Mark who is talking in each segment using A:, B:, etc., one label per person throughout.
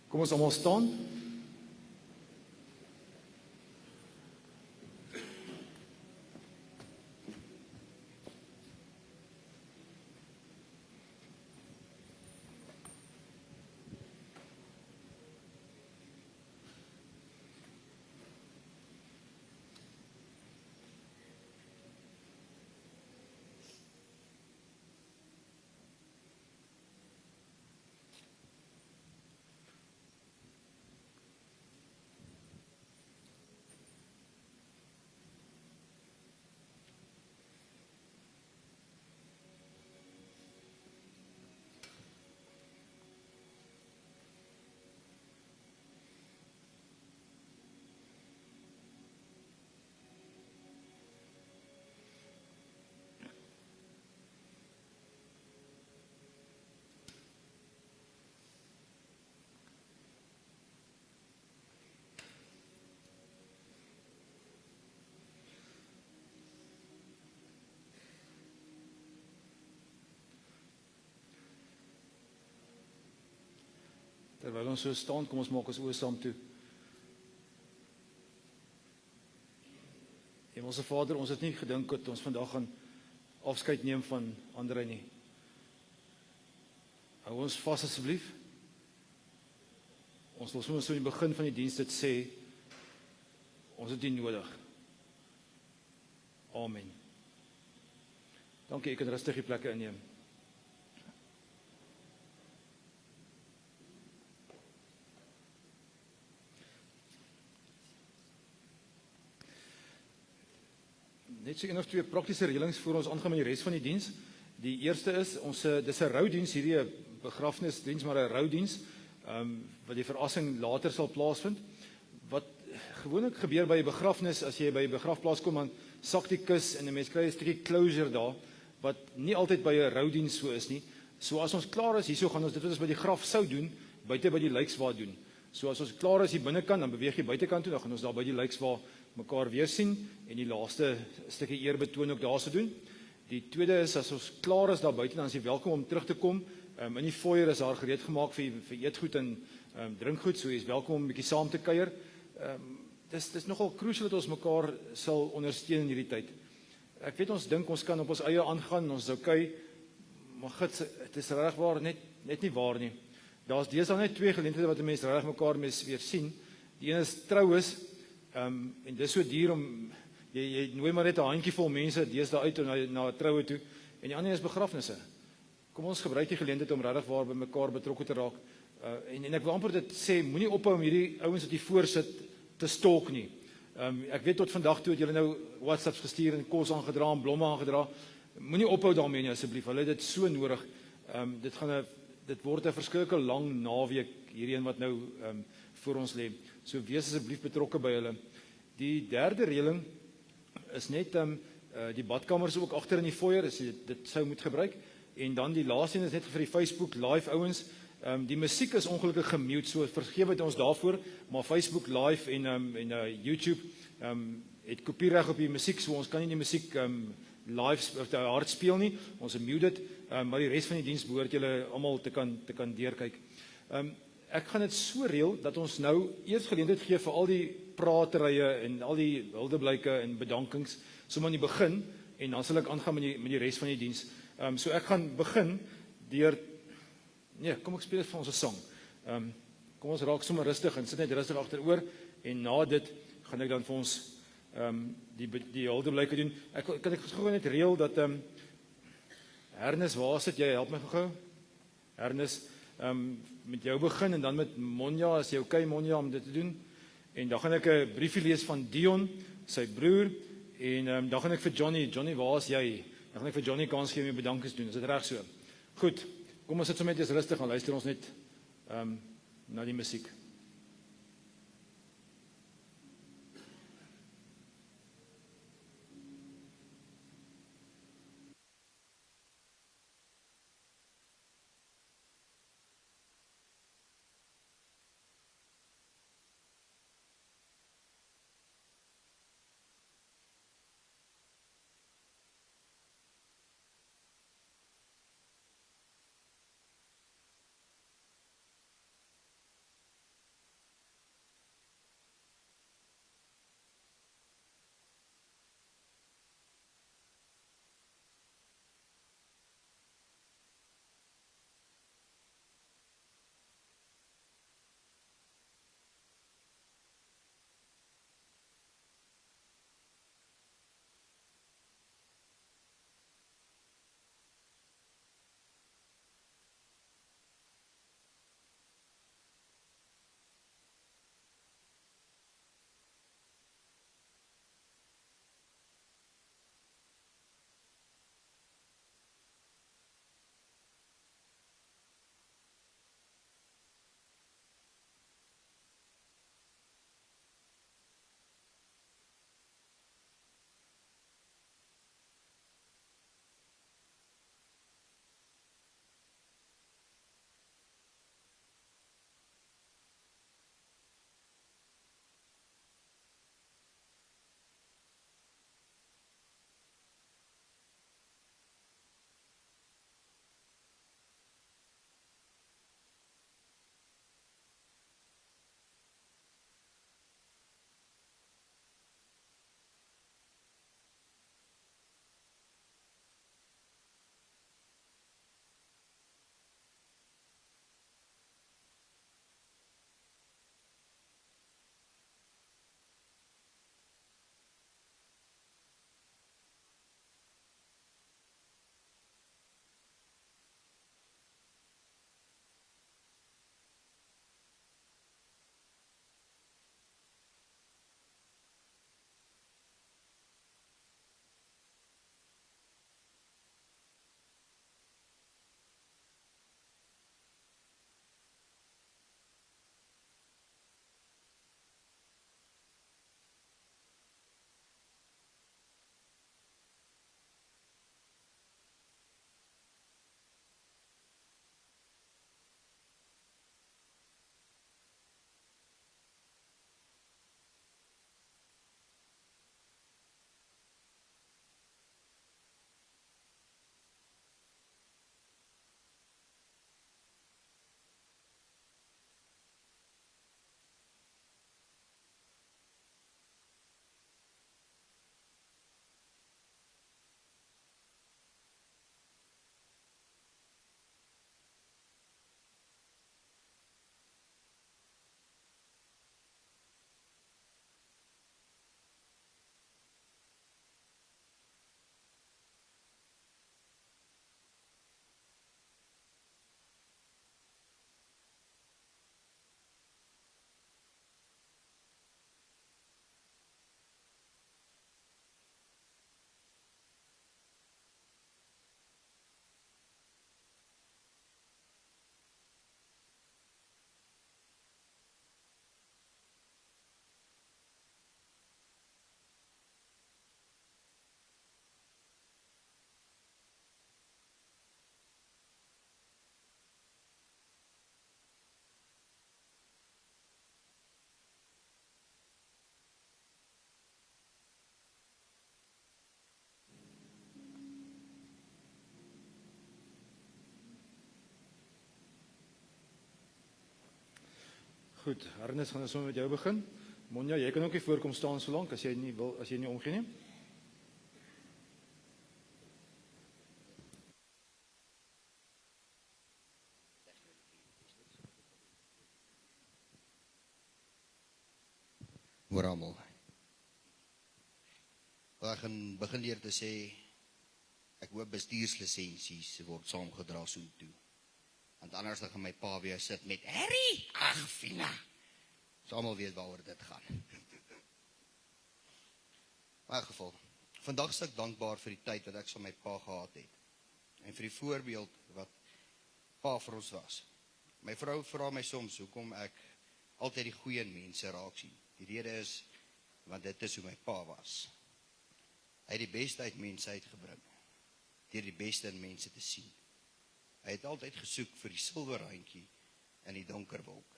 A: Kom ons almal staan. Terwyl ons so staan, kom ons maak ons oë saam toe. Hemelse Vader, ons het nie gedink dat ons vandag gaan afskeid neem van Andrei nie. Hou ons vas asseblief. Ons wil soms so in die begin van die diens dit sê, ons het dit nodig. Amen. Dankie, ek kan rustig die plekke inneem. Net so een of twee praktiese reëlings voor ons aangaan met die res van die diens. Die eerste is, dis 'n roudiens, hierdie 'n begrafnisdiens, maar 'n roudiens, wat die verrassing later sal plaasvind. Wat gewoonlik gebeur by 'n begrafnis, as jy by 'n begrafplaas kom, dan sak die kus en 'n mens kry 'n stukkie closure daar, wat nie altyd by 'n roudiens so is nie. So as ons klaar is hierso, gaan ons dit wat ons by die graf sou doen, buite by die lijkswaar doen. So as ons klaar is hier binnekant, dan beweeg jy buitekant toe, dan gaan ons daar by die lijkswaar mekaar weer sien en die laaste stukkie eerbetoon ook daar sou doen. Die tweede is, as ons klaar is daar buite, dan is jy welkom om terug te kom. In die foyer is daar gereed gemaak vir eetgoed en drinkgoed, so jy is welkom om 'n bietjie saam te kuier. Dis nogal crucial dat ons mekaar sal ondersteun in hierdie tyd. Ek weet ons dink ons kan op ons eie aangaan, ons is okay, maar dit is regwaar net nie waar nie. Daar's deesdae net twee geleenthede wat 'n mens reg mekaar mee weer sien. Die een is troues, en dis so duur om jy nooi maar net 'n handjievol mense deesdae uit na 'n troue toe, en die ander is begrafnisse. Kom ons gebruik die geleentheid om regtig waar by mekaar betrokke te raak. En ek wil amper dit sê, moenie ophou om hierdie ouens wat hier voor sit te stalk nie. Ek weet tot vandag toe het julle nou WhatsApps gestuur en kos aangedra en blomme aangedra. Moenie ophou daarmee nie asseblief. Hulle het dit so nodig. Dit word 'n verskriklike lang naweek hierheen wat nou voor ons lê. So wees asseblief betrokke by hulle. Die derde reëling is net die badkamers ook agter in die foyer, as jy dit sou moet gebruik. En dan die laaste een is net vir die Facebook live ouens. Die musiek is ongelukkig gemute, so vergewe dit ons daarvoor, maar Facebook live en YouTube het kopiereg op die musiek, so ons kan nie die musiek live of hard speel nie. Ons mute dit, maar die res van die diens behoort julle almal te kan deurkyk. Ek gaan dit so reël dat ons nou eers geleentheid gee vir al die praterye en al die huldeblyke en bedankings sommer in die begin, en dan sal ek aangaan met die res van die diens. So ek gaan begin deur kom ek speel dit vir ons 'n sang. Kom ons raak sommer rustig en sit net rustig agteroor, en na dit gaan ek dan vir ons die huldeblyke doen. Kan ek gou net reël dat Hernes, waar sit jy? Help my gou. Hernes, met jou begin en dan met Monja, as jy okay Monja om dit te doen. En dan gaan ek 'n briefie lees van Dion, sy broer, en dan gaan ek vir Johnny, waar is jy? Dan gaan ek vir Johnny kans gee om bedankings doen. Is dit reg so? Goed. Kom ons sit sommer net eens rustig en luister ons net na die musiek. Goed, Ernest, gaan ons sommer met jou begin. Monja, jy kan ook nie voorkom staan so lank as jy nie omgee nie.
B: Hoor almal. Ek gaan begin deur te sê, ek hoop bestuurslisensies word saamgedra soontoe. Want anders dan gaan my pa weer sit met Harry, ag Fina. So almal weet waaroor dit gaan. In elk geval, vandag is ek dankbaar vir die tyd wat ek saam met my pa gehad het. En vir die voorbeeld wat pa vir ons was. My vrou vra my soms hoekom ek altyd die goeie in mense raak sien. Die rede is, want dit is hoe my pa was. Hy het die beste uit mense uitgebring, deur die beste in mense te sien. Hy het altyd gesoek vir die silwerrandjie in die donker wolk.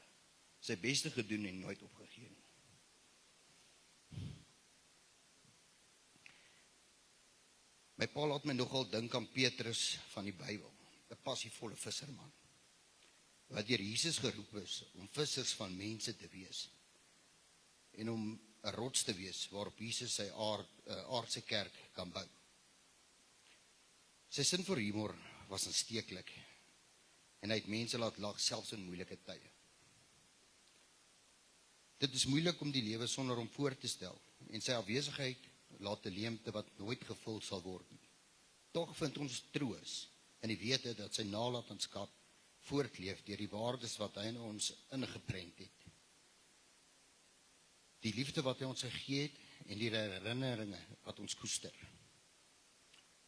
B: Sy beste gedoen en nooit opgegee nie. My pa laat my nogal dink aan Petrus van die Bybel, 'n passievolle visserman, wat deur Jesus geroep is om vissers van mense te wees, en om 'n rots te wees waarop Jesus sy aardse kerk kan bou. Sy sin vir humor was aansteeklik, en hy het mense laat lag selfs in moeilike tye. Dit is moeilik om die lewe sonder hom voor te stel, en sy afwesigheid laat 'n leemte wat nooit gevul sal word nie. Tog vind ons troos in die wete dat sy nalatenskap voortleef deur die waardes wat hy in ons ingeprent het. Die liefde wat hy ons gegee het en die herinneringe wat ons koester.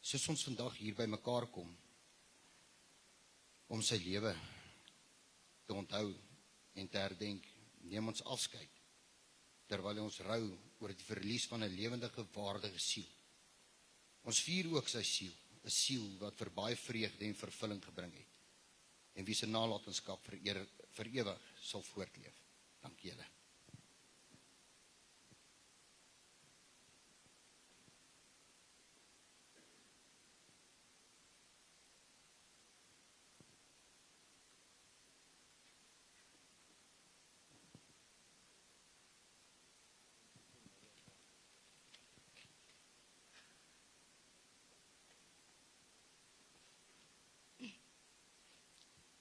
B: Soos ons vandag hier by mekaar kom om sy lewe te onthou en te herdenk, neem ons afskeid terwyl ons rou oor die verlies van 'n lewendige, waardige siel. Ons vier ook sy siel, 'n siel wat vir baie vreugde en vervulling gebring het en wie se nalatenskap vir ewig sal voortleef. Dank julle.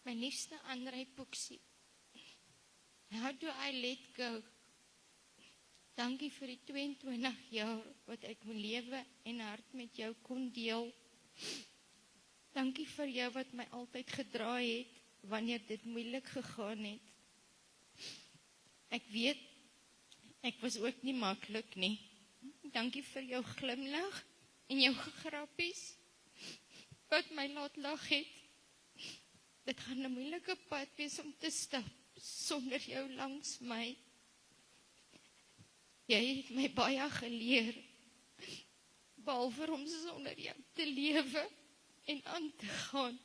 C: My liefste André Poeksie, how do I let go? Dankie vir die 22 jaar wat ek my lewe en hart met jou kon deel. Dankie vir jou wat my altyd gedraai het, wanneer dit moeilik gegaan het. Ek weet, ek was ook nie maklik nie. Dankie vir jou glimlag en jou grappies, wat my laat lag het. Dit gaan 'n moeilike pad wees om te stap, sonder jou langs my. Jy het my baie geleer, behalwe om sonder jou te lewe en aan te gaan.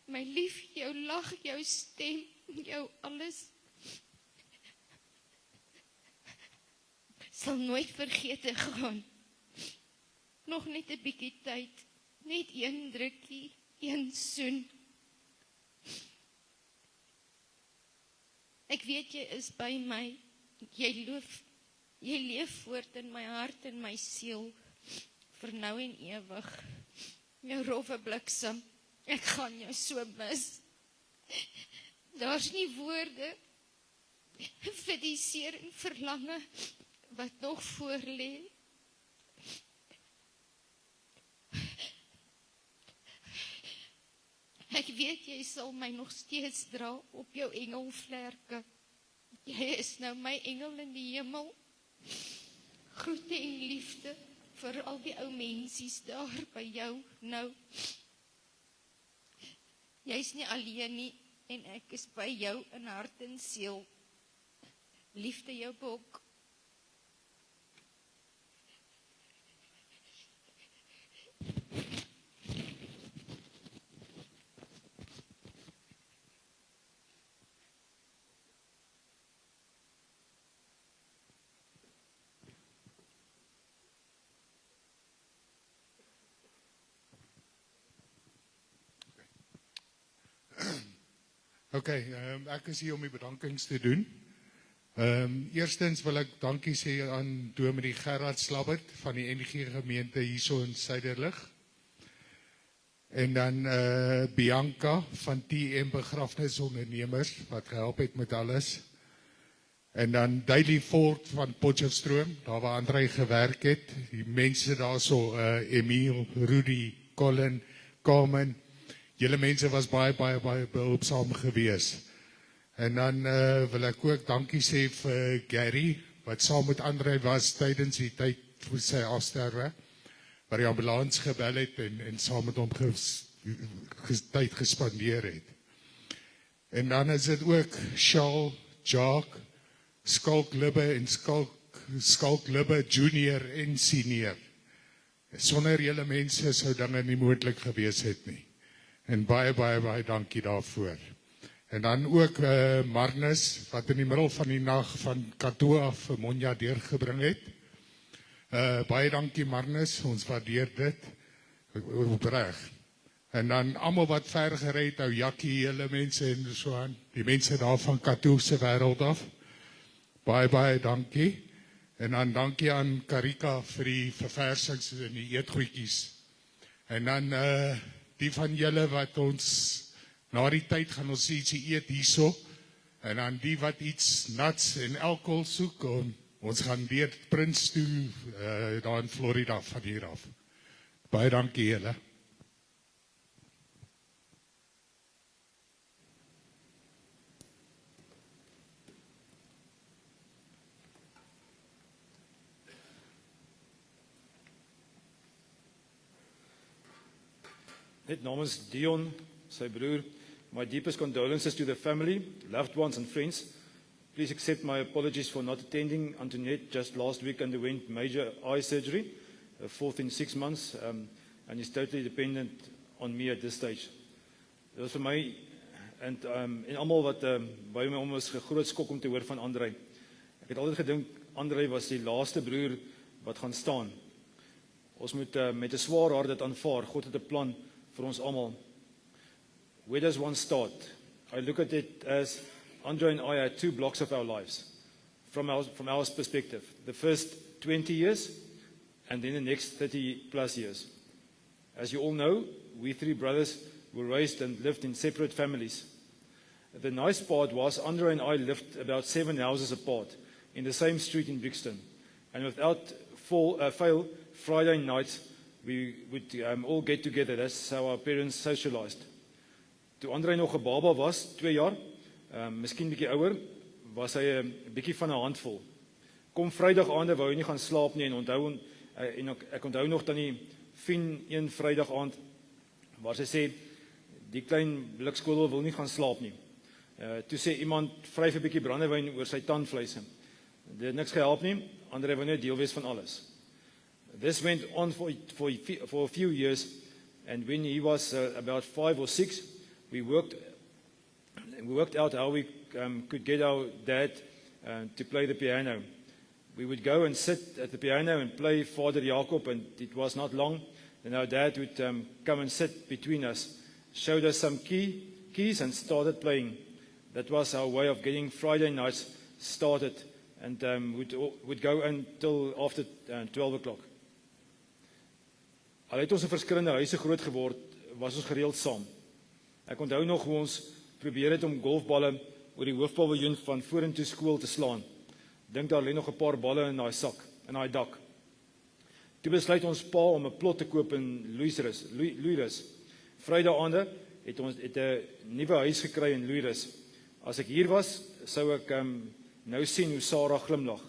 C: My lief, jou lag, jou stem, jou alles, sal nooit vergete gaan. Nog net 'n bietjie tyd, net een drukkie, een soen. Ek weet jy is by my, jy leef voort in my hart en my siel, vir nou en ewig. Jou rowwe bliksem, ek gaan jou so mis. Daar's nie woorde vir die seer en verlange wat nog voor lê. Ek weet jy sal my nog steeds dra op jou engelvlerke. Jy is nou my engel in die hemel. Groete en liefde vir al die ou mensies daar by jou nou. Jy's nie alleen nie en ek is by jou in hart en siel. Liefde jou Bok.
D: Okay, ek is hier om die bedankings te doen. Eerstens wil ek dankie sê aan Dominee Gerard Slabbert van die NG gemeente hierso in Suiderlig. En dan Bianca van TM Begrafnisondernemers wat gehelp het met alles. En dan Daily Ford van Potchefstroom, daar waar André gewerk het. Die mense daar so, Emiel, Rudy, Colin, Carmen. Julle mense was baie behulpsaam gewees. En dan wil ek ook dankie sê vir Gary, wat saam met André was tydens die tyd vir sy afsterwe, waar die ambulans gebel het en saam met hom tyd gespandeer het. En dan is dit ook Charles, Jacques, Skalk Libbe en Skalk Libbe Junior en Senior. Sonder julle mense sou dinge nie moontlik gewees het nie. En baie dankie daarvoor. En dan ook Marnus, wat in die middel van die nag van Katoa af vir Monja deurgebring het. Baie dankie Marnus, ons waardeer dit opreg. En dan almal wat ver gery het, ou Jakkie, hele mense en so aan, die mense daar van Katoa se wêreld af. Baie dankie. En dan dankie aan Karika vir die verversings en die eetgoedjies. En dan die van julle wat ons na die tyd gaan ons ietsie eet hierso. En dan die wat iets nuts en alkohol soek, ons gaan weer Prins toe daar in Florida van hier af. Baie dankie julle.
A: Net namens Dion, sy broer, my deepest condolences to the family, loved ones and friends. Please accept my apologies for not attending. Antoinette just last week underwent major eye surgery, fourth in 6 months, and is totally dependent on me at this stage. Dit was vir my en almal wat by my om was 'n groot skok om te hoor van André. Ek het altyd gedink André was die laaste broer wat gaan staan. Ons moet met 'n swaar hart dit aanvaar. God het 'n plan vir ons almal. Where does one start? I look at it as André and I are 2 blocks of our lives, from our perspective. The first 20 years, and then the next 30 plus years. As you all know, we 3 brothers were raised and lived in separate families. The nice part was André and I lived about 7 houses apart, in the same street in Brixton. And without fail, Friday nights, we would all get together. That's how our parents socialized. Toe André nog 'n baba was, 2 jaar, miskien bietjie ouer, was hy 'n bietjie van 'n handvol. Kom Vrydag aande wou hy nie gaan slaap nie en ek onthou nog dan die Fien een Vrydag aand waar sy sê die klein blikskool wil nie gaan slaap nie. Toe sê iemand vryf 'n bietjie brandewyn oor sy tandvleise. Dit het niks gehelp nie. André wou net deel wees van alles. This went on for a few years, and when he was about 5 or 6, we worked out how we could get our dad to play the piano. We would go and sit at the piano and play Vader Jacob, and it was not long. Then our dad would come and sit between us, showed us some keys and started playing. That was our way of getting Friday nights started, and would go until after 12 o'clock. Al het ons in verskillende huise groot geword, was ons gereeld saam. Ek onthou nog hoe ons probeer het om golfballe oor die hoofpaviljoen van vorentoe skool te slaan. Dink daar lê nog 'n paar balle in daai sak, in daai dak. Toe besluit ons pa om 'n plot te koop in Louwrus. Vrydag aande het ons 'n nuwe huis gekry in Louwrus. As ek hier was, sou ek nou sien hoe Sarah glimlag.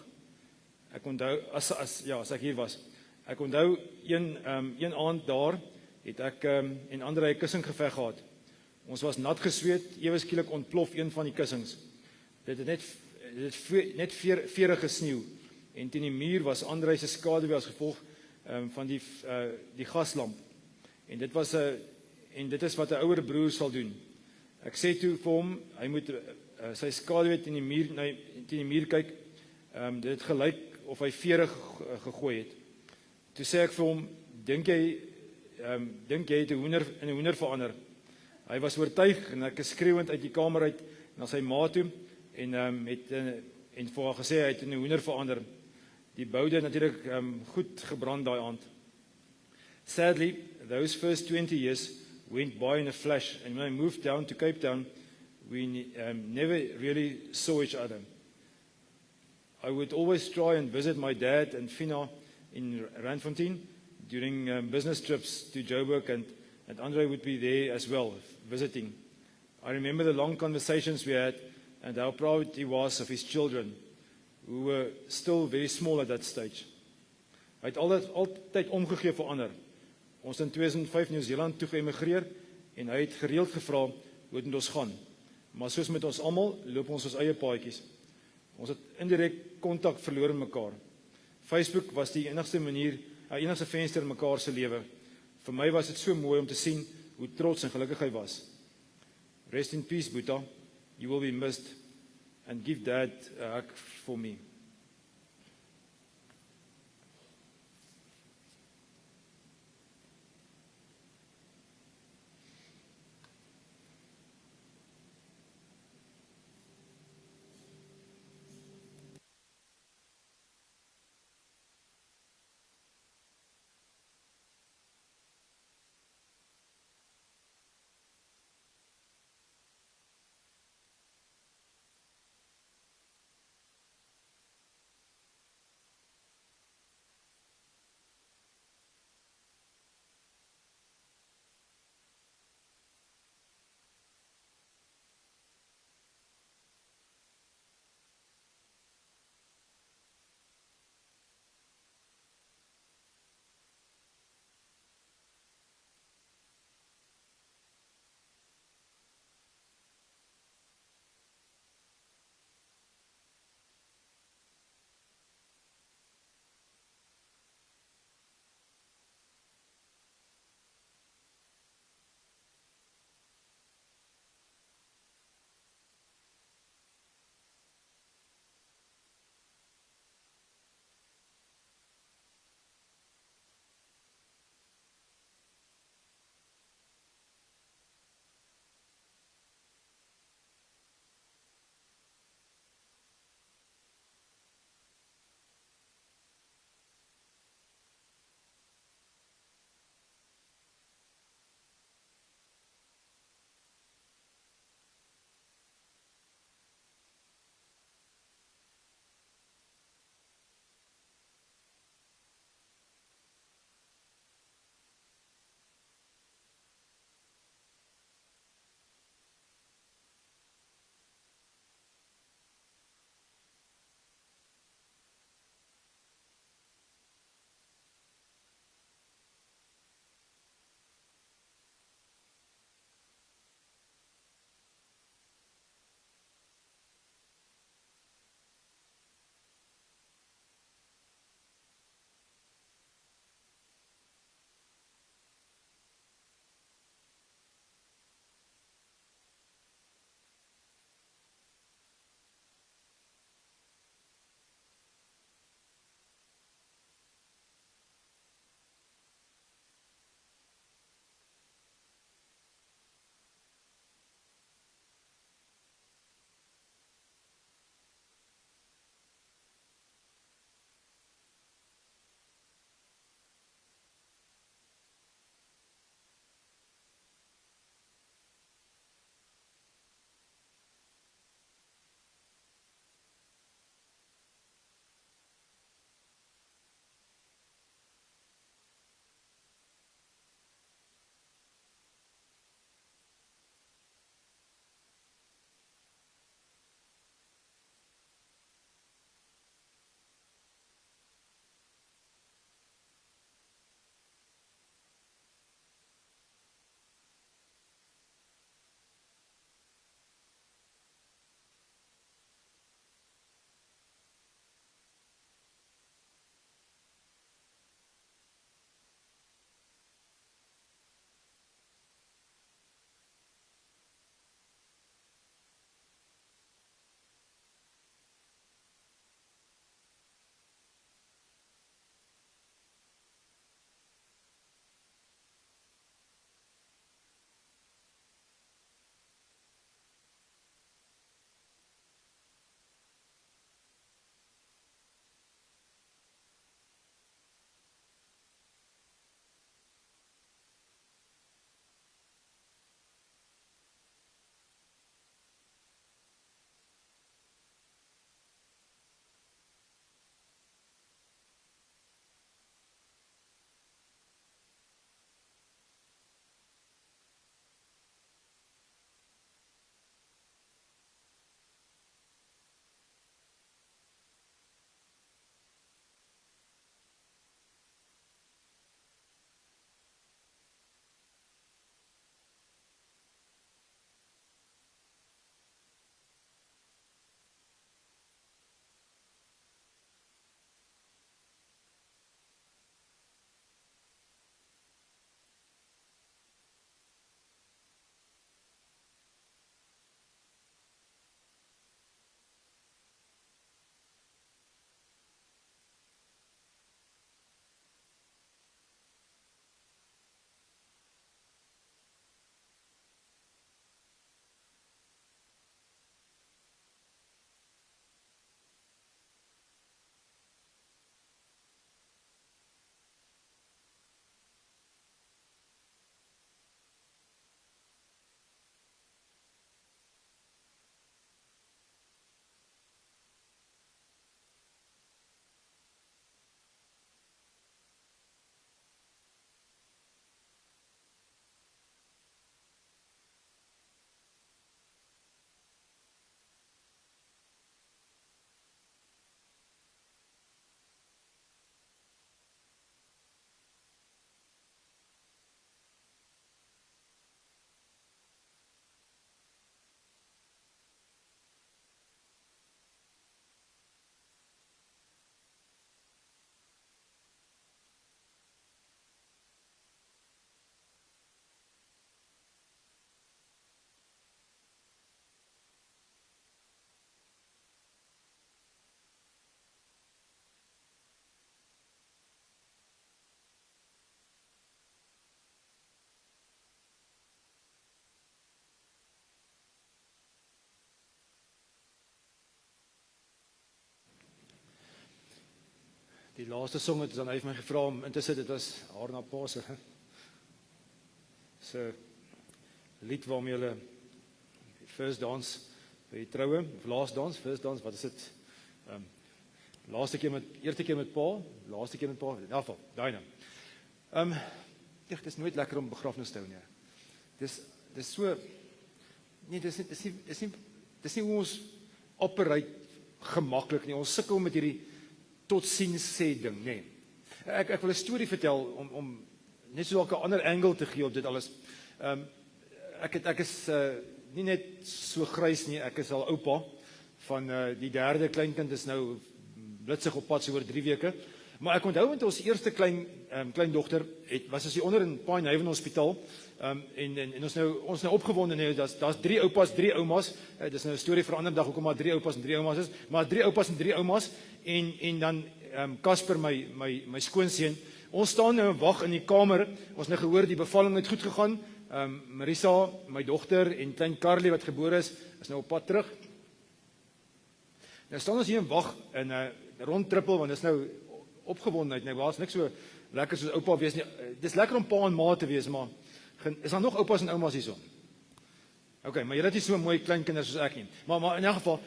A: Ek onthou as ek hier was. Ek onthou een aand daar het ek en André 'n kussinggeveg gehad. Ons was nat gesweet, ewe skielik ontplof een van die kussings. Dit het net vere gesneeu en teen die muur was André se skaduwee as gevolg van die gaslamp. En dit is wat 'n ouer broer sal doen. Ek sê toe vir hom, hy moet sy skaduwee teen die muur kyk. Dit het gelyk of hy vere gegooi het. Toe sê ek vir hom, dink jy het 'n hoender in 'n hoender verander? Hy was oortuig en ek is skreeuend uit die kamer uit na sy ma toe en en vir haar gesê hy het in 'n hoender verander. Die boude natuurlik goed gebrand daai aand. Sadly, those first 20 years went by in a flash, and when I moved down to Cape Town, we never really saw each other. I would always try and visit my dad and Fina in Randfontein during business trips to Joburg, and Andre would be there as well, visiting. I remember the long conversations we had and how proud he was of his children, who were still very small at that stage. Hy het altyd omgegee vir ander. Ons in 2005 Nieu-Seeland toe geëmigreer en hy het gereeld gevra hoe dit met ons gaan. Maar soos met ons almal loop ons eie paadjies. Ons het indirek kontak verloor met mekaar. Facebook was die enigste venster in mekaar se lewe. Vir my was dit so mooi om te sien hoe trots en gelukkig hy was. Rest in peace, Boeta. You will be missed, and give Dad a hug for me. Die laaste song het dan hy vir my gevra om in te sit, dit was haar na Paase. Dis 'n lied waarmee hulle first dance by die troue, of last dance, first dance, wat is dit? Eerste keer met pa, laaste keer met pa, in ieder geval, daai nou. Dit is nooit lekker om begrafnis te hou nie. Dis so, nee, dis nie hoe ons operate gemaklik nie. Ons sukkel met hierdie totsiens sê ding, nee. Ek wil 'n storie vertel om net so 'n ander angle te gee op dit alles. Ek is nie net so grys nie, ek is al oupa van die derde kleinkind is nou blitsig op pad so oor 3 weke. Maar ek onthou met ons eerste kleindogter was ons hier onder in Pine Haven Hospitaal en ons nou opgewonde nee, daar's 3 oupas, 3 oumas. Dis nou 'n storie vir 'n ander dag hoekom maar 3 oupas en 3 oumas is, maar 3 oupas en 3 oumas en dan Casper my skoonseun. Ons staan nou en wag in die kamer. Ons nou gehoor die bevalling het goed gegaan. Marisa, my dogter en klein Carly wat gebore is nou op pad terug. Nou staan ons hier en wag en rondtrippel want dis nou opgewondenheid. Nou was niks so lekker soos oupa wees nie. Dis lekker om pa en ma te wees, maar is daar nog oupas en oumas hierso? Okay, maar julle het nie so mooi kleinkinders soos ek nie. Maar in elk geval,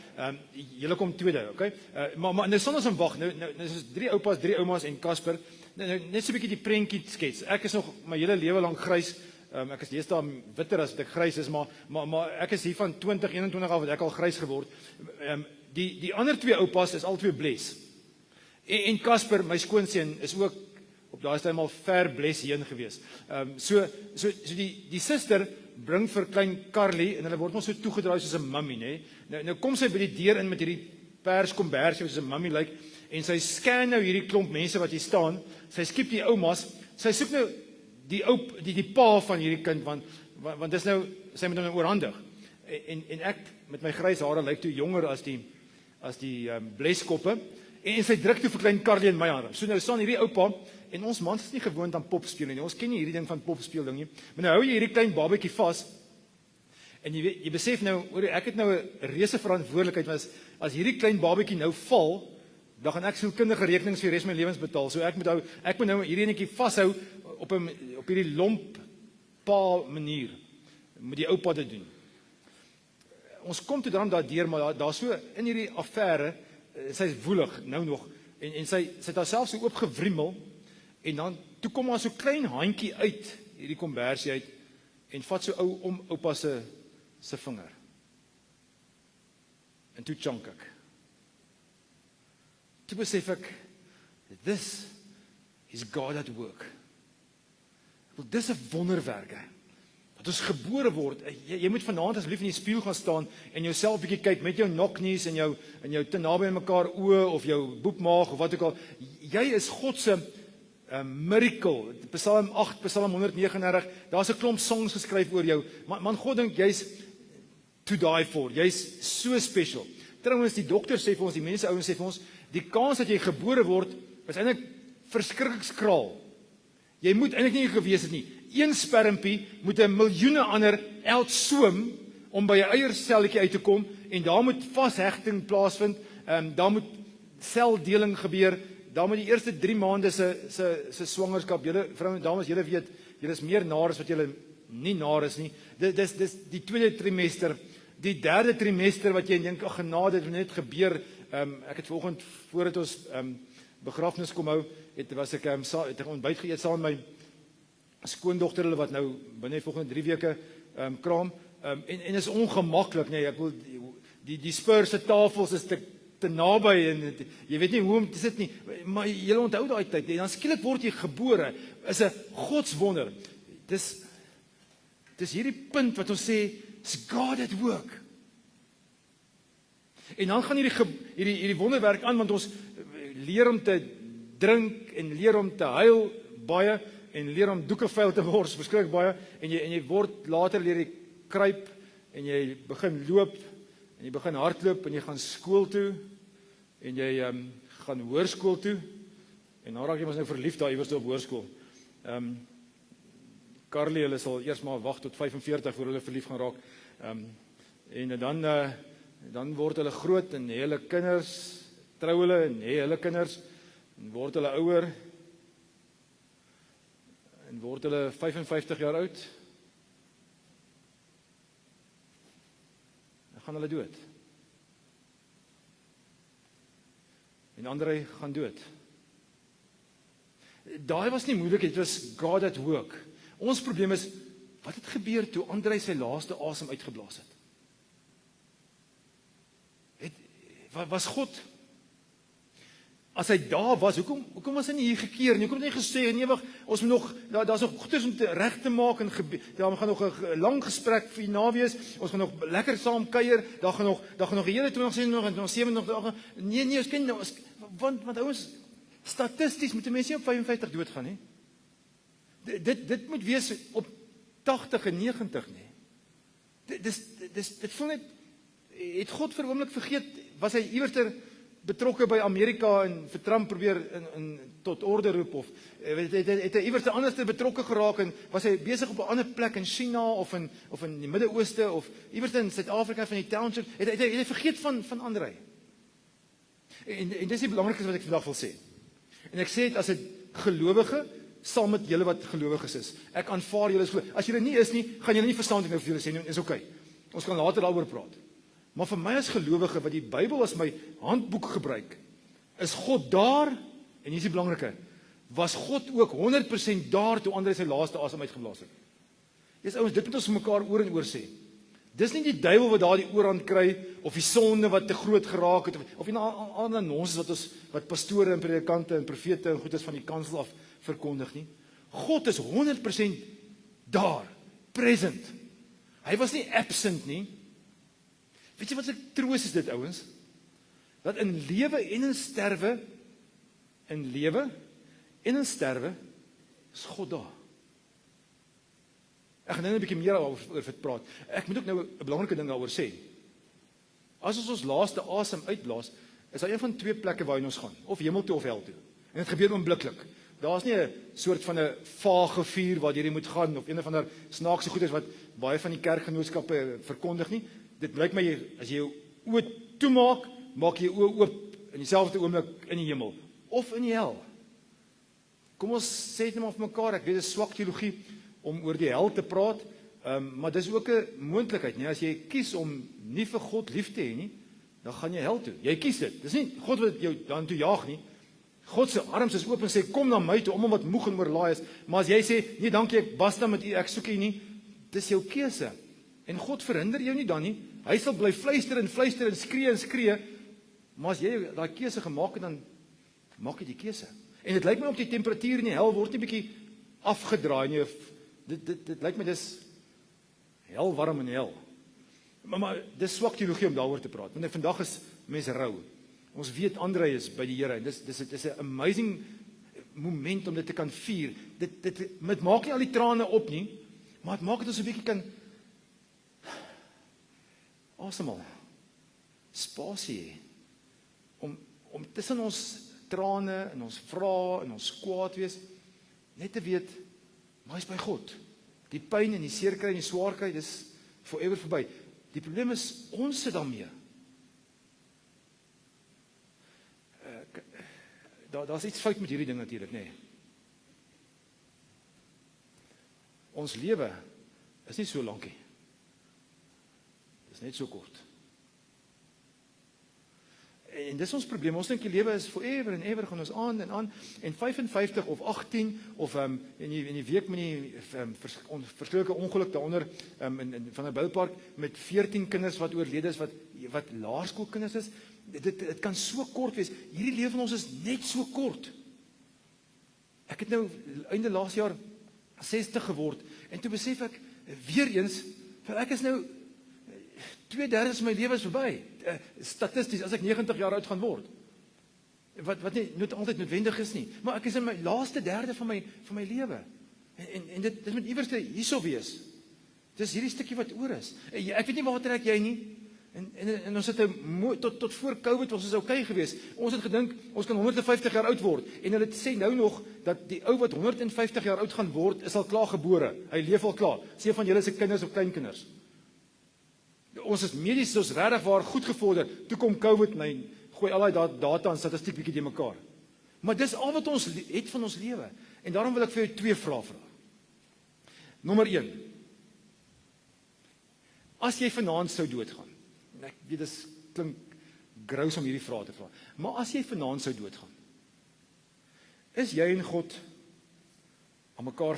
A: julle kom tweede, okay? Maar nou staan ons en wag. Nou is 3 oupas, 3 oumas en Casper. Nou, net so 'n bietjie die prentjie skets. Ek is nog my hele lewe lank grys. Ek is deesdae witter as wat ek grys is, maar ek is hier van 2021 af wat ek al grys geword. Die ander 2 oupas is al 2 bles. En Casper, my skoonseun, is ook op daai stadium al ver bles heen gewees. So die suster bring vir klein Carly en hulle word ons so toegedraai soos 'n mummy, nê. Nou kom sy by die deur in met hierdie pers kombersie soos 'n mummy lyk en sy scan nou hierdie klomp mense wat hier staan. Sy skiep die oumas. Sy soek nou die pa van hierdie kind want dis nou sy moet hom oorhandig. En ek met my grys hare lyk toe jonger as die bleskoppe. En sy druk toe vir klein Carly in my arm. So nou staan hierdie oupa en ons mans is nie gewoond aan pop speel nie. Ons ken nie hierdie ding van pop speel ding nie. Maar nou hou jy hierdie klein babatjie vas. En jy besef nou, ek het nou 'n reuse verantwoordelikheid, want as hierdie klein babatjie nou val, dan gaan ek sielkundige rekenings vir die res van my lewens betaal. So ek moet nou hierdie enetjie vashou op hierdie lomp pa manier. Moet die oupa dit doen. Ons kom toe dan daardeur, maar daar so in hierdie affære, sy is woelig nou nog en sy het haarself so oopgewrimmel en dan toe kom haar so klein handjie uit hierdie kombersie uit en vat so om oupa se vinger. En toe chonk ek. Toe besef ek, this is God at work. Want dis 'n wonderwerk. Dat ons gebore word. Jy moet vanaand asseblief in die spieël gaan staan en jouself bietjie kyk met jou knocknees en jou te naby aan mekaar oë of jou boepmaag of wat ook al. Jy is God se miracle. Psalm 8, Psalm 139. Daar's 'n klomp songs geskryf oor jou. Man, God dink jy's to die for. Jy's so special. Trouwens die dokters sê vir ons, die mense ouens sê vir ons, die kans dat jy gebore word is eintlik verskriklik skraal. Jy moet eintlik nie gewees het nie. Een spermpie moet 'n miljoene ander outswim om by 'n eierselletjie uit te kom en daar moet vashegting plaasvind. Daar moet seldeling gebeur. Daar moet die eerste 3 maande se swangerskap. Julle vroue en dames, julle weet, julle is meer naar as wat julle nie naar is nie. Dis die tweede trimester, die derde trimester wat jy dink, ag genade, dit het net gebeur. Ek het vanoggend voordat ons begrafnis kom hou, het ek ontbyt geëet saam met my skoondogter, hulle wat nou binne volgende 3 weke kraam. En is ongemaklik, nee, ek wil die Spurs se tafels is te naby en jy weet nie hoe om te sit nie, maar jy onthou daai tyd, en dan skielik word jy gebore, is 'n godswonder. Dis hierdie punt wat ons sê, is God at work. En dan gaan hierdie wonderwerk aan, want ons leer om te drink en leer om te huil baie en leer om doeke vuil te wors, verskriklik baie, en jy word later leer jy kruip en jy begin loop en jy begin hardloop en jy gaan skool toe en jy gaan hoërskool toe en nou raak jy mos nou verlief daar iewers op hoërskool. Carly, hulle sal eers maar wag tot 45 voor hulle verlief gaan raak. En dan word hulle groot en hê hulle kinders, trou hulle en hê hulle kinders. En word hulle ouer, en word hulle 55 jaar oud, dan gaan hulle dood. En Andrei gaan dood. Daai was nie moeilik, dit was God at work. Ons probleem is, wat het gebeur toe Andrei sy laaste asem uitgeblaas het? Was God, as hy daar was, hoekom was hy nie hier gekeer nie? Hoekom het hy gesê, nee wag, ons moet nog, daar's nog goeders om reg te maak, en daar gaan nog 'n lang gesprek vir hierna wees, ons gaan nog lekker saam kuier, daar gaan nog 'n hele 20 nog en nog 7 dae. Nee, ons kan want ouens, statisties moet 'n mens nie op 55 doodgaan nie. Dit moet wees op 80 en 90 nie. Dit voel net, het God vir 'n oomblik vergeet, was hy iewers betrokke by Amerika en vir Trump probeer in tot orde roep, of het hy iewers anders betrokke geraak, en was hy besig op 'n ander plek in China of in die Midde-Ooste of iewers in Suid-Afrika van die townships, het hy vergeet van Andrei. En dis die belangrikste wat ek vandag wil sê. En ek sê dit as 'n gelowige saam met julle wat gelowiges is. Ek aanvaar julle as gelowig. As julle nie is nie, gaan julle nie verstaan wat ek nou vir julle sê nie, is oké. Ons kan later daaroor praat. Maar vir my as gelowige wat die Bybel as my handboek gebruik, is God daar, en hier is die belangrike, was God ook 100% daar toe Andrei sy laaste asem uitgeblaas het. Dis ouens, dit moet ons vir mekaar oor en oor sê. Dis nie die duiwel wat daar die oorhand kry, of die sonde wat te groot geraak het, of die ander nonsens wat pastore en predikante en profete en goedes van die kansel af verkondig nie. God is 100% daar, present. Hy was nie absent nie. Weet jy wat 'n troos is dit, ouens? Dat in lewe en in sterwe, is God daar. Ek gaan nou 'n bietjie meer oor dit praat. Ek moet ook nou 'n belangrike ding daaroor sê. As ons laaste asem uitblaas, is daar een van twee plekke waarheen ons gaan, of hemel toe of hel toe. En dit gebeur oombliklik. Daar's nie 'n soort van 'n vage vuur waar jy moet gaan, of een van ander snaakse goeders wat baie van die kerkgenootskappe verkondig nie. Dit blyk my, as jy jou oë toemaak, maak jy oë oop in dieselfde oomblik in die hemel, of in die hel. Kom ons sê dit net maar vir mekaar, ek weet dit is swak teologie om oor die hel te praat, maar dis ook 'n moontlikheid, nie? As jy kies om nie vir God lief te hê nie, dan gaan jy hel toe. Jy kies dit. Dis nie God wat jou dan toe jaag nie. God se arms is oop en sê kom na my toe, om wat moeg en oorlaai is. Maar as jy sê nee, dankie, ek basta met u, ek soek u nie, dis jou keuse. En God verhinder jou nie dan nie. Hy sal bly fluister en skree, maar as jy daai keuse gemaak het, dan maak jy die keuse. En dit lyk my ook die temperatuur in die hel word nie bietjie afgedraai nie. Dit lyk my dis hel warm in die hel. Maar dis swak teologie om daaroor te praat, want vandag is mense rou. Ons weet Andrei is by die Here, en dis 'n amazing moment om dit te kan vier. Dit maak nie al die trane op nie, maar dit maak dit ons 'n bietjie kan asemhaal, spasie hê, om tussen ons trane en ons vrae en ons kwaad wees, net te weet, maar hy's by God. Die pyn en die seerkry en die swaarkry, dis forever verby. Die probleem is, ons sit daarmee. Daar's iets fout met hierdie ding natuurlik, nê. Ons lewe is nie so lankie. Dis net so kort. En dis ons probleem. Ons dink die lewe is forever en ever, gaan ons aan en aan, en 55 of 18 of in die week met die verskriklike ongeluk daaronder in van 'n boupark met 14 kinders wat oorlede is, wat laerskoolkinders is. Dit kan so kort wees. Hierdie lewe van ons is net so kort. Ek het nou einde laas jaar 60 geword, en toe besef ek weer eens, ek is nou 2/3 van my lewe is verby. Statisties, as ek 90 jaar oud gaan word. Wat nie altyd noodwendig is nie. Maar ek is in my laaste derde van my lewe. En dit moet iewers hierso wees. Dis hierdie stukkie wat oor is. Ek weet nie waar trek jy nie. En ons het tot voor COVID was ons okay geweest. Ons het gedink ons kan 150 jaar oud word. En hulle sê nou nog dat die ou wat 150 jaar oud gaan word, is al klaar gebore. Hy leef al klaar. Sê van julle se kinders of kleinkinders. Ons is medies, ons regtig waar goed gevorder. Toe kom COVID, gooi al daai data en statistiek bietjie te mekaar. Maar dis al wat ons het van ons lewe. En daarom wil ek vir jou 2 vrae vra. Nommer 1. As jy vanaand sou doodgaan. Ek weet dis klink grous om hierdie vrae te vra. Maar as jy vanaand sou doodgaan. Is jy en God aan mekaar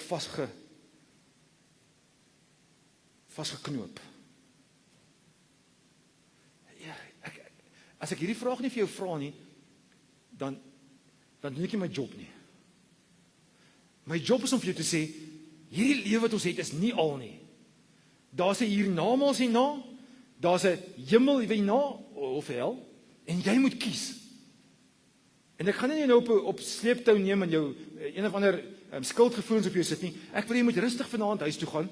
A: vasgeknoop? Ja, as ek hierdie vraag nie vir jou vra nie, dan doen ek nie my job nie. My job is om vir jou te sê, hierdie lewe wat ons het is nie al nie. Daar's 'n hiernamaals hierna, daar's 'n hemel hierna of hel, en jy moet kies. En ek gaan nie nou op sleeptou neem en jou een of ander skuldgevoelens op jou sit nie. Ek wil jy moet rustig vanaand huis toe gaan.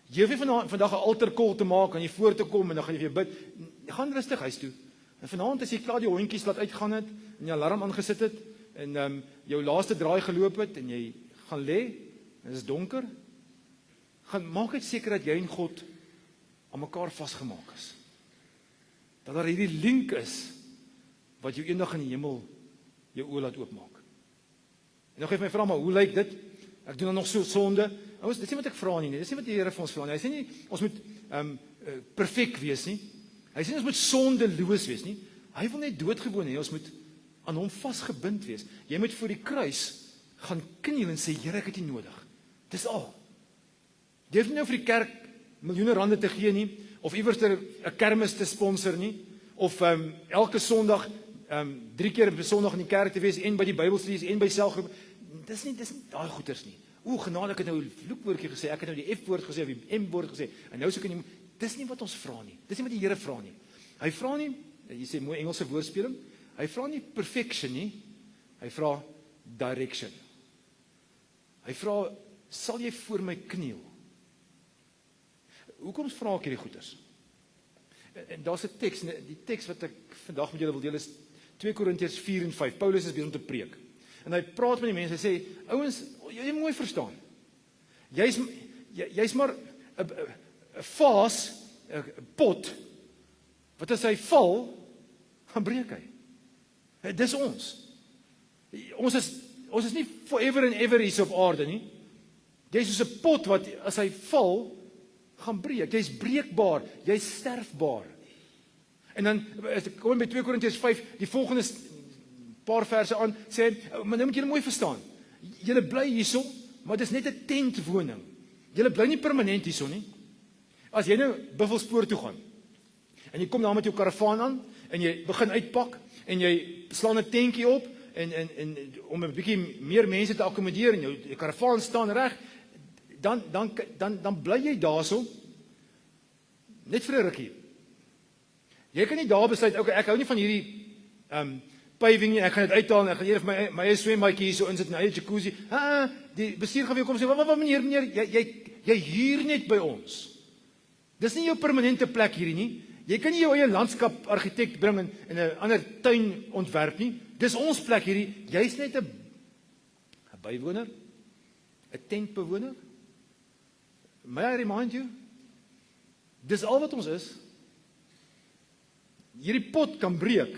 A: Jy hoef nie vandag 'n altar call te maak en jy voor te kom en dan gaan jy vir bid. Gaan rustig huis toe. En vanaand as jy klaar die hondjies laat uitgaan het en jy alarm aangesit het en jou laaste draai geloop het en jy gaan lê en dit is donker, gaan maak net seker dat jy en God aan mekaar vasgemaak is. Dat daar hierdie link is wat jou eendag in die hemel jou oë laat oopmaak. En nou gee my vra maar, hoe lyk dit? Ek doen dan nog so sonde. Ouens, dis nie wat ek vra nie. Dis nie wat die Here vir ons vra nie. Hy sê nie ons moet perfek wees nie. Hy sê nie ons moet sondeloos wees nie. Hy wil net doodgewoon hê ons moet aan hom vasgebind wees. Jy moet voor die kruis gaan kniel en sê, Here, ek het U nodig. Dis al. Jy hoef nie nou vir die kerk miljoene rande te gee nie, of iewers 'n kermis te sponsor nie, of elke Sondag 3 keer op Sondag in die kerk te wees en by die Bybelstudies en by selgroep. Dis nie daai goeters nie. Genade, ek het nou 'n vloekwoordjie gesê, ek het nou die F-woord gesê of die M-woord gesê. En nou soek jy dis nie wat ons vra nie. Dis nie wat die Here vra nie. Hy vra nie, jy sê mooi Engelse woordspeling, hy vra nie perfection nie. Hy vra direction. Hy vra, sal jy voor my kniel? Hoekom vra ek hierdie goeters? En daar's 'n teks, die teks wat ek vandag met julle wil deel is 2 Korintiërs 4 en 5. Paulus is besig om te preek. En hy praat met die mense, hy sê, ouens, jy moet mooi verstaan. Jy's maar 'n vaas, 'n pot, wat as hy val, gaan breek hy. Dis ons. Ons is nie forever and ever hier op aarde nie. Jy's soos 'n pot wat as hy val, gaan breek. Jy's breekbaar, jy's sterfbaar. En dan kom by 2 Korintiërs 5, die volgende paar verse aan, sê, maar nou moet julle mooi verstaan. Julle bly hierso, maar dit is net 'n tentwoning. Julle bly nie permanent hierso nie. As jy nou Buffelspoor toe gaan, en jy kom daar met jou karavaan aan, en jy begin uitpak, en jy slaan 'n tentjie op, en om 'n bietjie meer mense te akkommodeer, en jou karavaan staan reg, dan bly jy daarso, net vir 'n rukkie. Jy kan nie daar besluit, okay, ek hou nie van hierdie paving nie, ek gaan dit uithaal en ek gaan hier vir my eie swemmaatjie hier so insit, my eie jacuzzi. Die bestuur gaan weer kom sê, wat meneer, jy huur net by ons. Dis nie jou permanente plek hierdie nie. Jy kan nie jou eie landskap argitek bring en 'n ander tuin ontwerp nie. Dis ons plek hierdie. Jy's net 'n bywoner, 'n tentbewoner. May I remind you? Dis al wat ons is. Hierdie pot kan breek.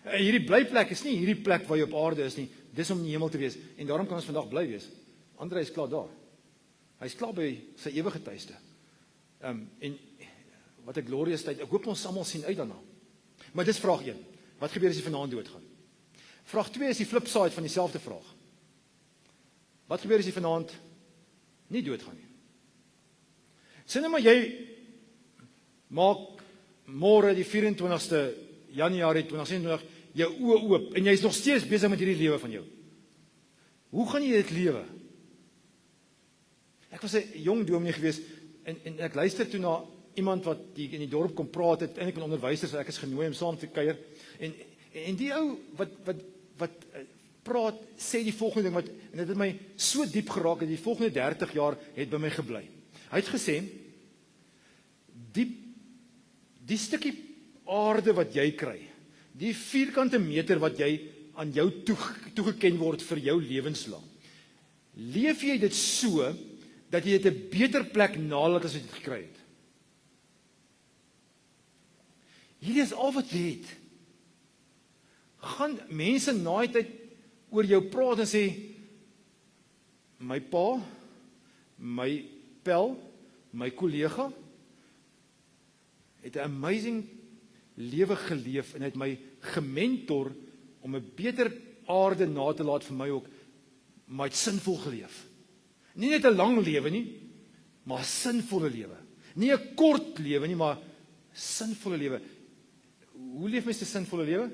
A: Hierdie blyplek is nie hierdie plek waar jy op aarde is nie. Dis om in die hemel te wees. En daarom kan ons vandag bly wees. Andre is klaar daar. Hy's klaar by sy ewige tuiste. En wat 'n glorious tyd. Ek hoop ons almal sien uit daarna. Maar dis vraag 1. Wat gebeur as jy vanaand doodgaan? Vraag 2 is die flip side van dieselfde vraag. Wat gebeur as jy vanaand nie doodgaan nie? Sê nou maar jy maak môre die 24ste Januarie 2026 jou oë oop en jy's nog steeds besig met hierdie lewe van jou. Hoe gaan jy dit lewe? Ek was 'n jong dominee gewees en ek luister toe na iemand wat in die dorp kom praat het, eintlik 'n onderwyser, so ek is genooi om saam te kuier. En die ou wat praat sê die volgende ding en dit het my so diep geraak dat die volgende 30 jaar het by my gebly. Hy het gesê die stukkie aarde wat jy kry, die vierkante meter wat jy aan jou toegeken word vir jou lewenslang. Leef jy dit so dat jy dit 'n beter plek nalat as wat jy dit gekry het? Hierdie is al wat jy het. Gaan mense na die tyd oor jou praat en sê, my pa, my pel, my kollega, het 'n amazing lewe geleef en het my gementor om 'n beter aarde na te laat vir my ook, maar het sinvol geleef. Nie net 'n lang lewe nie, maar 'n sinvolle lewe. Nie 'n kort lewe nie, maar sinvolle lewe. Hoe leef mens 'n sinvolle lewe?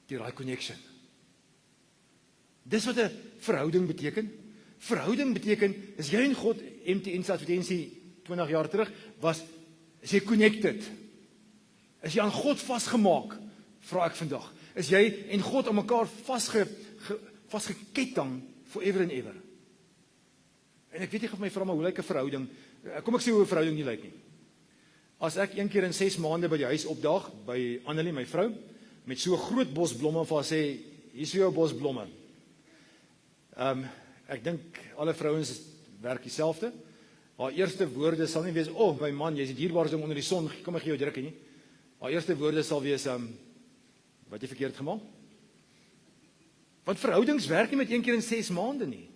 A: Die right connection. Dis wat 'n verhouding beteken. Verhouding beteken, is jy en God, MTN advertensie 20 jaar terug, is jy connected? Is jy aan God vasgemaak? Vra ek vandag. Is jy en God aan mekaar vasgeketting forever and ever? En ek weet jy gaan my vra, maar hoe lyk 'n verhouding? Kom ek sê hoe 'n verhouding nie lyk nie. As ek een keer in 6 maande by die huis opdaag, by Annelie, my vrou, met so 'n groot bos blomme vir haar sê, hier is jou bos blomme. Ek dink alle vrouens werk dieselfde. Haar eerste woorde sal nie wees, my man, jy's die dierbaarste ding onder die son, kom ek gee jou drukkie nie. Haar eerste woorde sal wees, wat jy verkeerd gemaak? Want verhoudings werk nie met een keer in 6 maande nie.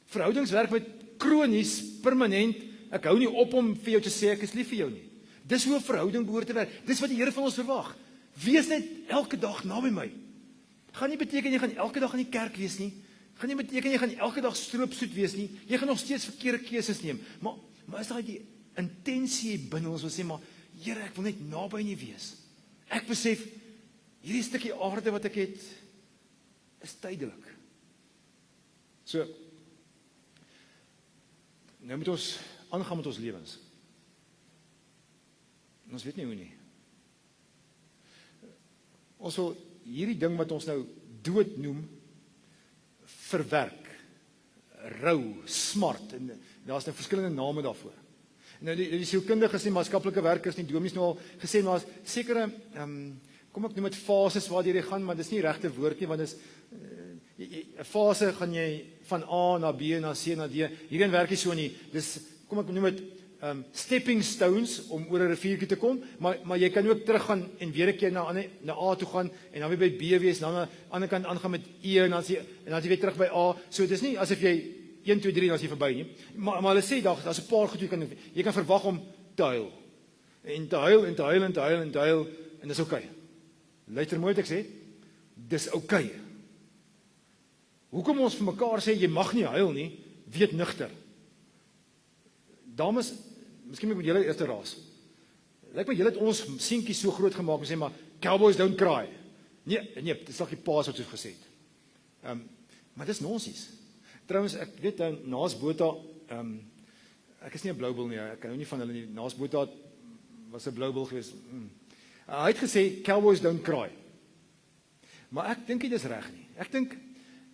A: Verhoudings werk met kronies, permanent. Ek hou nie op om vir jou te sê ek is lief vir jou nie. Dis hoe 'n verhouding behoort te werk. Dis wat die Here van ons verwag. Wees net elke dag naby my. Gaan nie beteken jy gaan elke dag in die kerk wees nie. Gaan nie beteken jy gaan elke dag stroopsoet wees nie. Jy gaan nog steeds verkeerde keuses neem. Maar is daai die intensie binne ons wat sê, maar Here, ek wil net naby nie wees. Ek besef hierdie stukkie aarde wat ek het is tydelik. So nou moet ons aangaan met ons lewens. En ons weet nie hoe nie. Ons wil hierdie ding wat ons nou dood noem, verwerk, rou, smart, en daar's nou verskillende name daarvoor. Nou die sielkundiges en maatskaplike werkers en dominees nou al gesê, maar daar's sekere, kom ek noem dit fases waardeur jy gaan, maar dis nie regte woord nie, want dis 'n fase gaan jy van A na B na C na D. Hierin werk jy so nie. Dis, kom ek noem dit, stepping stones om oor 'n riviertjie te kom, maar jy kan ook teruggaan en weer 'n keer na A toe gaan en dan weer by B wees, dan aan die ander kant aangaan met E en dan jy weer terug by A. So dis nie asof jy 1 2 3 dan as jy verby nie. Maar hulle sê daar's 'n paar goed jy kan verwag om te huil. En te huil en te huil en te huil en te huil en dis oukei. Luister mooi wat ek sê. Dis oukei. Hoekom ons vir mekaar sê jy mag nie huil nie, weet nugter. Dames, miskien moet julle eerste raas. Lyk my julle het ons seentjies so groot gemaak en sê maar cowboys don't cry. Nee, dis nog die paas wat so gesê het. Maar dis nonsies. Trouwens, ek weet naas Botha, ek is nie 'n blou bil nie, ek hou nie van hulle nie. Naas Botha was 'n blou bil geweest. Hy het gesê cowboys don't cry. Maar ek dink dit is reg nie. Ek dink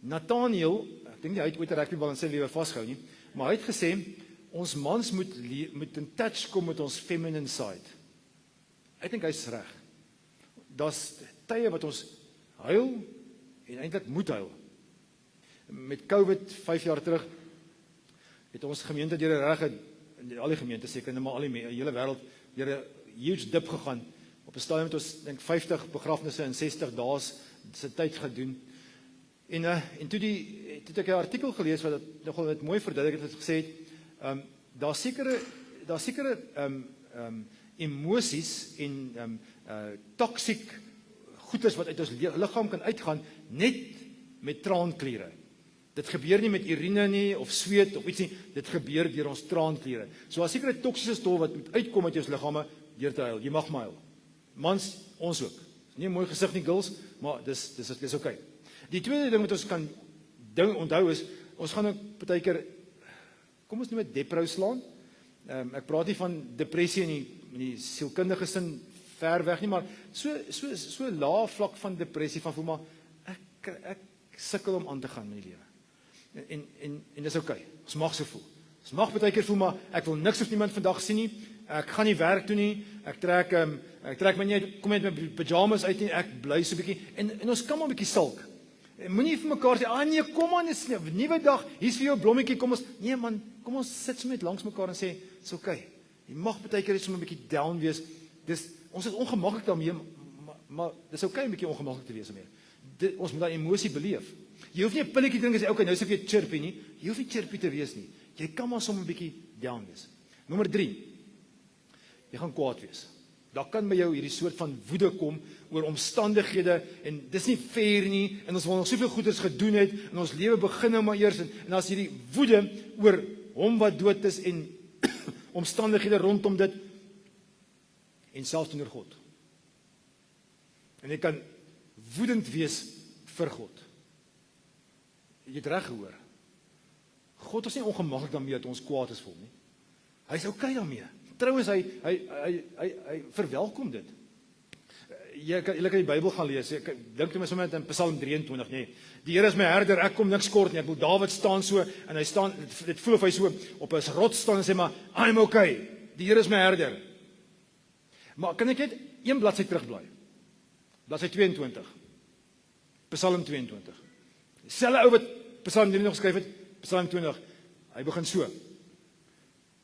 A: Nathaniel, ek dink nie hy het ooit 'n rugbybal in sy lewe vasgehou nie, maar hy het gesê ons mans moet in touch kom met ons feminine side. Ek dink hy's reg. Daar's tye wat ons huil en eintlik moet huil. Met COVID 5 jaar terug het ons gemeente deur 'n reg, al die gemeente seker, maar al die hele wêreld deur 'n huge dip gegaan. Op 'n stadium het ons dink 50 begrafnisse in 60 dae se tyd gedoen. En toe het ek 'n artikel gelees wat dit nogal net mooi verduidelik het, gesê het, daar sekere emosies en toksiek goeders wat uit ons liggaam kan uitgaan net met traankliere. Dit gebeur nie met urine nie of sweet of iets nie, dit gebeur deur ons traankliere. So as sekere toksiese stof wat moet uitkom uit jou liggame deur te huil. Jy mag maar huil. Mans, ons ook. Nie 'n mooi gesig nie, girls, maar dis okay. Die tweede ding wat ons kan onthou is, ons gaan ook partykeer, kom ons noem dit deprou slaan. Ek praat nie van depressie in die sielkundige sin ver weg nie, maar so lae vlak van depressie van voel maar ek sukkel om aan te gaan met die lewe. En dis okay. Ons mag so voel. Ons mag partykeer voel maar ek wil niks of niemand vandag sien nie. Ek gaan nie werk toe nie. Ek trek my nie kom net met pyjamas uit nie. Ek bly so 'n bietjie en ons kan maar 'n bietjie sulk. Moenie vir mekaar sê, nee, kom aan, dis 'n nuwe dag. Hier's vir jou 'n blommetjie. Kom ons, nee man, kom ons sit sommer net langs mekaar en sê, dis okay. Jy mag partykeer net sommer 'n bietjie down wees. Dis ons is ongemaklik daarmee, maar dis okay om 'n bietjie ongemaklik te wees daarmee. Ons moet daai emosie beleef. Jy hoef nie 'n pilletjie drink en sê, okay, nou is ek weer chirpy nie. Jy hoef nie chirpy te wees nie. Jy kan maar sommer 'n bietjie down wees. Nommer 3. Jy gaan kwaad wees. Daar kan by jou hierdie soort van woede kom oor omstandighede en dis nie fair nie en ons wil nog soveel goeders gedoen het en ons lewe begin nou maar eers en as hierdie woede oor hom wat dood is en omstandighede rondom dit en selfs teenoor God. En jy kan woedend wees vir God. Jy het reg gehoor. God is nie ongemaklik daarmee dat ons kwaad is vir hom nie. Hy's okay daarmee. Trouwens hy verwelkom dit. Jy kan die Bybel gaan lees. Ek dink net sommer in Psalm 23, nê. Die Here is my herder, ek kom niks kort nie. Ek moet Dawid staan so en hy staan, dit voel of hy so op 'n rots staan en sê maar I'm okay. Die Here is my herder. Maar kan ek net een bladsy terugblaai? Bladsy 22. Psalm 22. Selfe ou wat Psalm 23 geskryf het, Psalm 20. Hy begin so.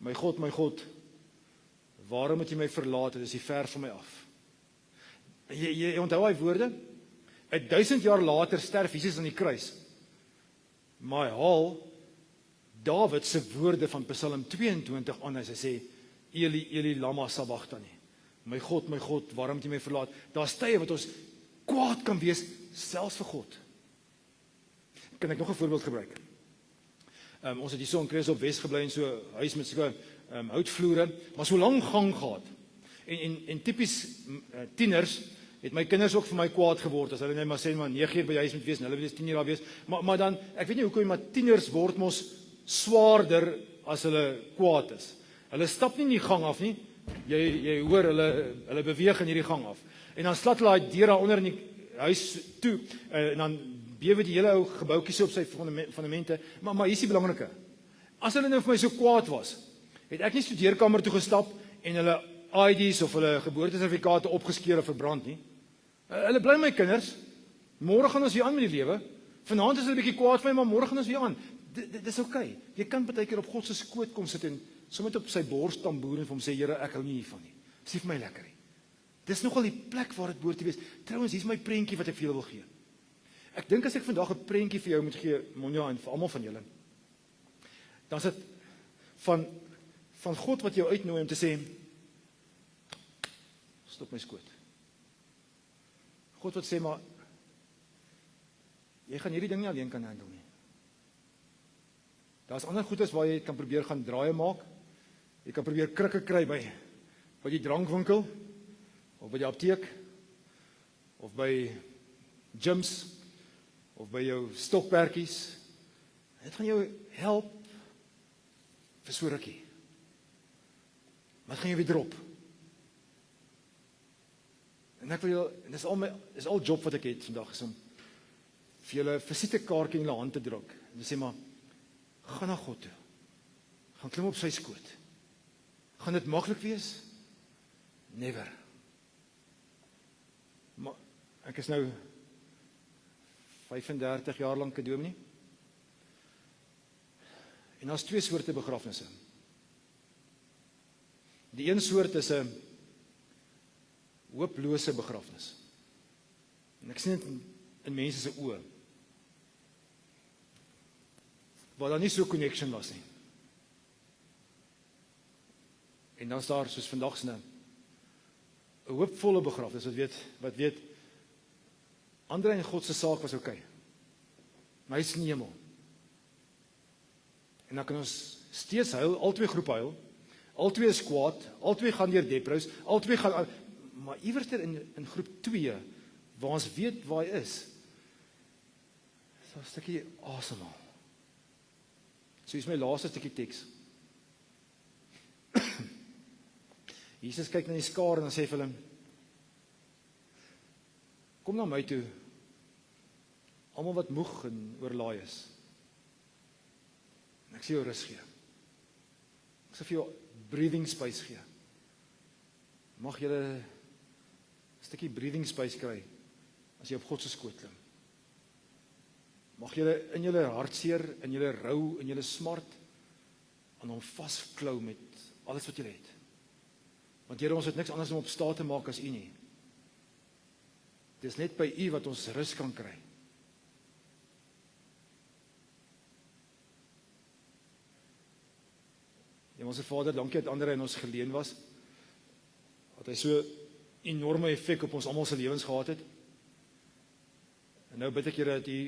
A: My God, waarom het jy my verlaat? Dit is ver van my af. Jy onthou daai woorde? 1000 jaar later sterf Jesus aan die kruis. Maar hy haal Dawid se woorde van Psalm 22 aan en hy sê Eli, Eli, lama sabachthani. My God, waarom het jy my verlaat? Daar's tye wat ons kwaad kan wees selfs vir God. Kan ek nog 'n voorbeeld gebruik? Ons het hier so in Kruisop Wes gebly en so huis met so houtvloere, maar so lank gang gehad. En tipies tieners het my kinders ook vir my kwaad geword as hulle net maar sê maar 9 uur by die huis moet wees en hulle wil 10 uur daar wees. Maar dan ek weet nie hoekom maar tieners word mos swaarder as hulle kwaad is. Hulle stap nie in die gang af nie. Jy hoor hulle beweeg in hierdie gang af. En dan slat hulle daai deur daar onder in die huis toe en dan bewe die hele ou gebouetjie so op sy fundamente. Maar hier is die belangrike. As hulle nou vir my so kwaad was, het ek nie studeerkamer toe gestap en hulle ID's of hulle geboortesertifikate opgeskeur of verbrand nie. Hulle bly my kinders. Môre gaan ons weer aan met die lewe. Vanaand is hulle 'n bietjie kwaad vir my, maar môre gaan ons weer aan. Dis okay. Jy kan baie keer op God se skoot kom sit en sommer op sy bors tamboer en vir hom sê, Here, ek hou nie hiervan nie. Dis nie vir my lekker nie. Dis nogal die plek waar dit behoort te wees. Trouwens, hier's my prentjie wat ek vir julle wil gee. Ek dink as ek vandag 'n prentjie vir jou moet gee, Monja, en vir almal van julle, dan is dit van God wat jou uitnooi om te sê, stop my skoot. God wat sê, maar jy gaan hierdie ding nie alleen kan handle nie. Daar's ander goedes waar jy kan probeer gaan draaie maak. Jy kan probeer krikke kry by die drankwinkel, of by die apteek, of by gyms, of by jou stokperdjies. Dit gaan jou help vir so rukkie. Maar dit gaan jou weer drop. En ek wil julle, dis al job wat ek het vandag, is om vir julle 'n visitekaartjie in julle hand te druk. En jy sê maar, gaan na God toe. Gaan klim op sy skoot. Gaan dit maklik wees? Never. Maar ek is nou 35 jaar lank 'n dominee. En daar's 2 soorte begrafnisse. Die een soort is 'n hooplose begrafnis. En ek sien dit in mense se oë. Waar daar nie so connection was nie. En dan is daar soos vandag se 'n hoopvolle begrafnis wat weet Andre en God se saak was okay. Maar hy is in die hemel. En dan kan ons steeds huil, albei groepe huil. Albei is kwaad, albei gaan deur deprous, albei gaan maar iewers in groep 2 waar ons weet waar hy is. So 'n stukkie asemhaal. So is my laaste stukkie teks. Jesus kyk na die skare en dan sê vir hulle, kom na my toe, almal wat moeg en oorlaai is. En ek sê jou rus gee. Ek sê vir jou breathing space gee. Mag jy 'n stukkie breathing space kry as jy op God se skoot klim. Mag jy in julle hartseer, in julle rou, in julle smart aan hom vasklou met alles wat jy het. Want Here, ons het niks anders om op staat te maak as U nie. Dis net by U wat ons rus kan kry. Hemelse Vader, dankie dat ander in ons geleen was, dat hy so enorme effek op ons almal se lewens gehad het. En nou bid ek Here dat U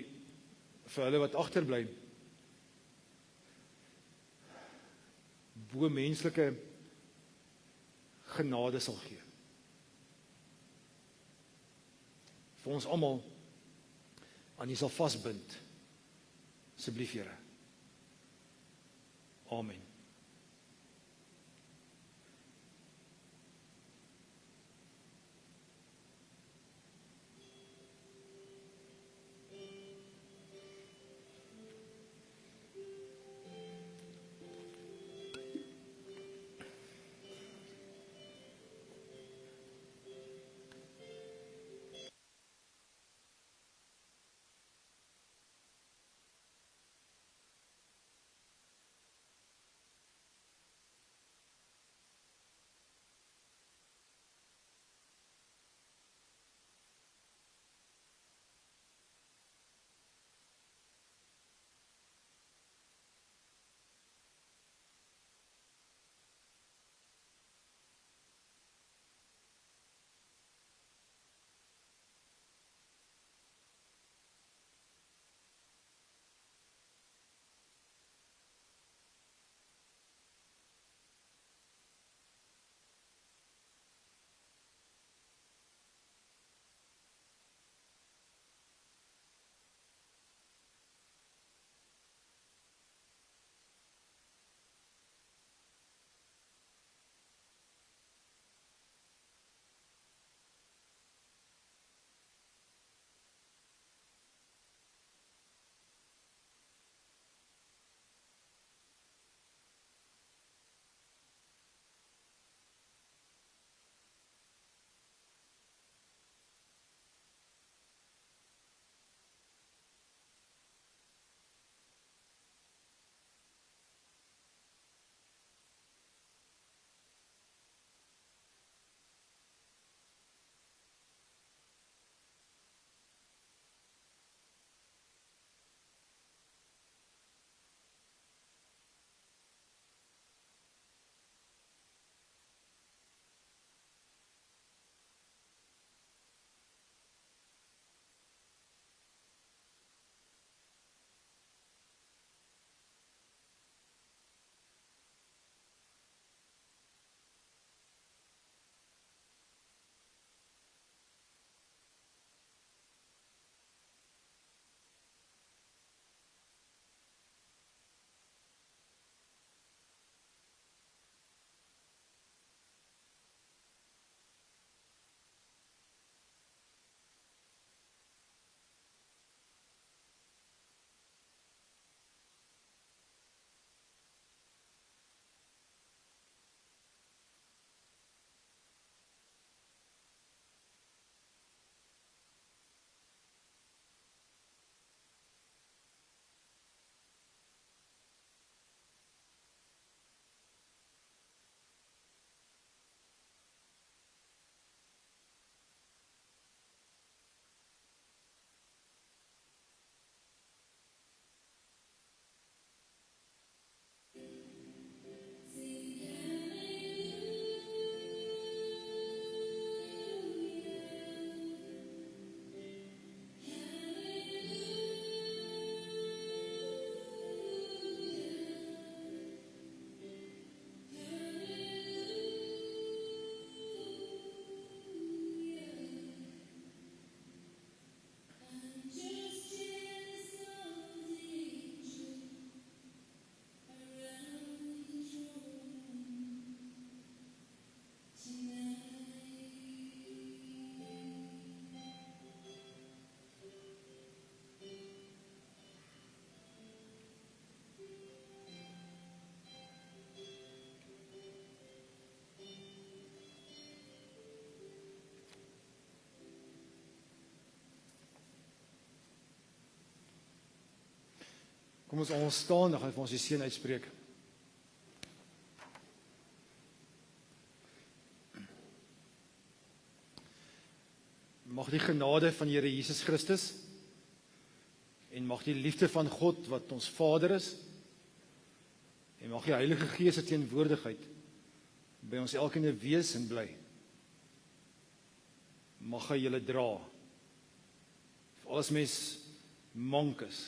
A: vir hulle wat agterbly, bo menslike genade sal gee. Vir ons almal aan U sal vasbind. Asseblief Here. Amen. Kom ons almal staan, dan gaan ek vir ons die seën uitspreek. mag die genade van die Here Jesus Christus en mag die liefde van God wat ons Vader is en mag die Heilige Gees se teenwoordigheid by ons elkeen wees en bly. Mag hy julle dra. Vir as mens mank is,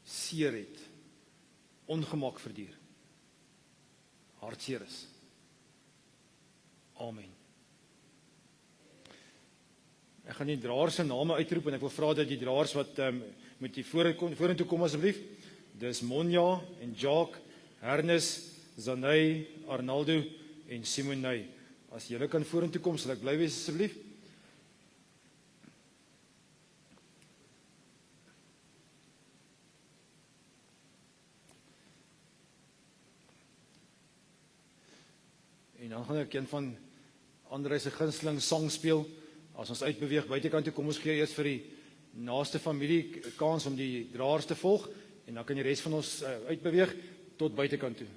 A: seer het, ongemak verduur, hartseer is. Amen. Ek gaan die draers se name uitroep en ek wil vra dat die draers wat met die vorentoe kom asseblief. Dis Monja en Jacques, Hernes, Zanay, Arnaldo en Simonay. As julle kan vorentoe kom, sal ek bly wees asseblief. En dan gaan ek een van André se gunsteling sang speel. As ons uitbeweeg buitekant toe, kom ons gee eers vir die naaste familie kans om die draers te volg en dan kan die res van ons uitbeweeg tot buitekant toe.